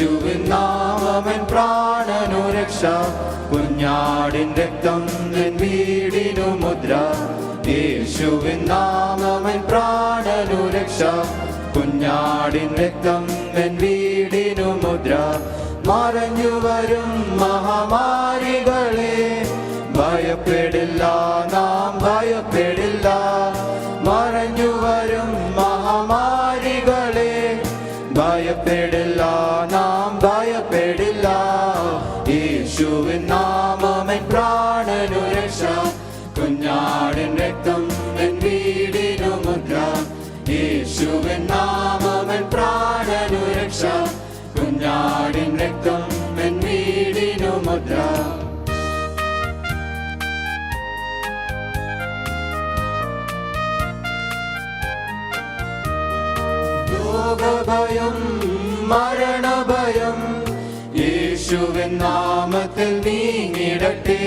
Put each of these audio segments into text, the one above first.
യേശുവിൻ നാമമെൻ പ്രാണനു രക്ഷ, കുഞ്ഞാടിൻ രക്തം എൻ വീടിനു മുദ്ര. യേശുവിൻ നാമമെൻ പ്രാണനു രക്ഷ, കുഞ്ഞാടിൻ രക്തം എൻ വീടിനു മുദ്ര. മറഞ്ഞു വരും മഹാമാരികളെ ഭയപ്പെടില്ല, നാം ഭയപ്പെടില്ല. മറഞ്ഞു വരും മഹാമാരികളെ ഭയപ്പെടില്ല, നാം ഭയപ്പെടില്ല. യേശുവിൻ നാമമെൻ പ്രാണനു രക്ഷ, കുഞ്ഞാടിൻ രക്തം എൻ വീടിനു മുദ്ര. യേശുവിൻ നാമമെൻ പ്രാണനു രക്ഷ, കുഞ്ഞാടിൻ രക്തം എൻ വീടിനു മുദ്ര. രോഗഭയം മരണഭയം യേശുവിൻ നാമത്തിൽ നീങ്ങിടട്ടെ.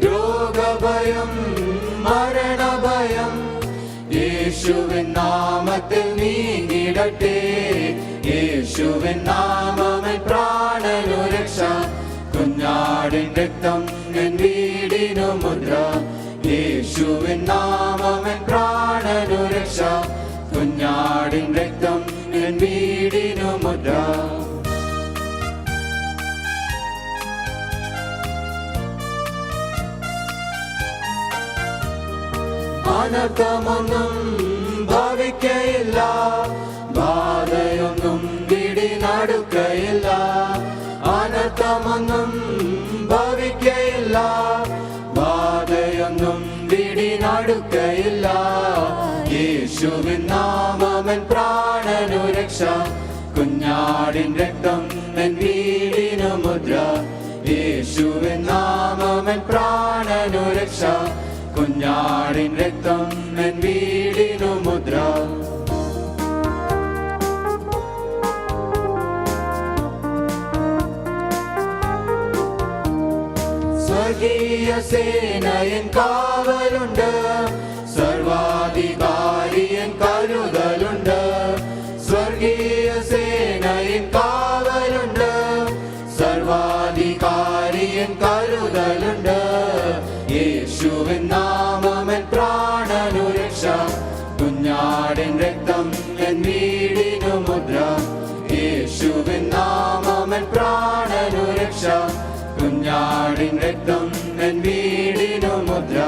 രോഗഭയം മരണഭയം യേശുവിൻ നാമത്തിൽ നീങ്ങിടട്ടെ. യേശുവിൻ നാമമെൻ പ്രാണനു രക്ഷ, കുഞ്ഞാടിൻ രക്തം എൻ വീടിനു മുദ്ര. യേശുവിൻ നാമമെൻ പ്രാണനു രക്ഷ, കുഞ്ഞാടിൻ രക്തം എൻ വീടിനു മുദ്ര. അനർത്ഥമൊന്നും ഭവിക്കയില്ല, ബാധയൊന്നും പിടിനടുക്കയില്ല. അനർത്ഥമൊന്നും ഭവിക്കയില്ല, ബാധയൊന്നും പിടിനടുക്കയില്ല. യേശുവിൻ നാമമെൻ പ്രാണനു രക്ഷ, കുഞ്ഞാടിൻ രക്തം എൻ വീടിനു മുദ്ര. യേശുവിൻ നാമമെൻ പ്രാണനു രക്ഷ, കുഞ്ഞാടിൻ രക്തം എൻ വീടിനു മുദ്ര. സ്വർഗീയ സേനയൻ കാവലുണ്ട്, സർവാധികാരിയൻ കരുതലുണ്ട്. സ്വർഗീയ സേനയൻ കാവലുണ്ട്, സർവാധികാരിയൻ കരുതലുണ്ട്. യേശുവിൻ നാമമെൻ പ്രാണനു രക്ഷ, കുഞ്ഞാടിൻ രക്തം എൻ വീടിനു മുദ്ര. യേശുവിൻ നാമമെൻ പ്രാണനു രക്ഷ, കുഞ്ഞാടിൻ രക്തം എൻ വീടിനു മുദ്ര.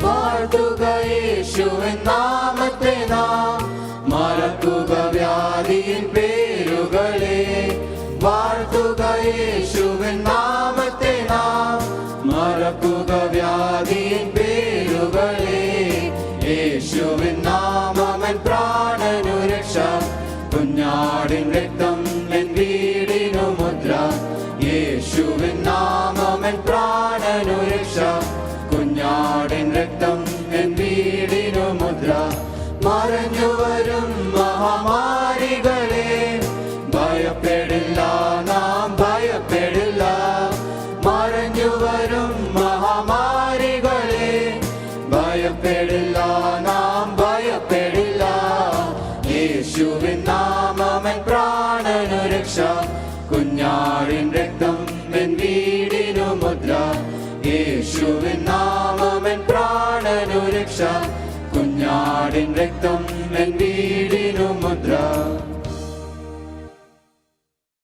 വാഴ്ത്തുക യേശുവിൻ നാമത്തെ നാം, മറക്കുക വ്യാധിയിൻ പേരുകളെ. വാഴ്ത്തുക യേശുവിൻ നാമത്തെ നാം, മറക്കുക വ്യാധിയിൻ പേരുകളെ. യേശുവിൻ നാമമെൻ പ്രാണനു രക്ഷ, കുഞ്ഞാടിൻ രക്തം എൻ വീടിനു മുദ്ര. യേശുവിൻ നാമമെൻ പ്രാണനു രക്ഷ, കുഞ്ഞാടിൻ രക്തം എൻ വീടിനു മുദ്ര. മറഞ്ഞു വരും മഹാമാരികളെ ഭയപ്പെടില്ല, നാം ഭയപ്പെടില്ല. മറഞ്ഞു വരും മഹാമാരികളെ ഭയപ്പെടില്ല, നാം ഭയപ്പെടില്ല. യേശുവിൻ നാമമെൻ പ്രാണനു രക്ഷ, കുഞ്ഞാടിൻ രക്തം എൻ വീടിനു മുദ്ര. യേശുവിൻ നാമമെൻ പ്രാണനു രക്ഷ, കുഞ്ഞാടിൻ രക്തം എൻ വീടിനു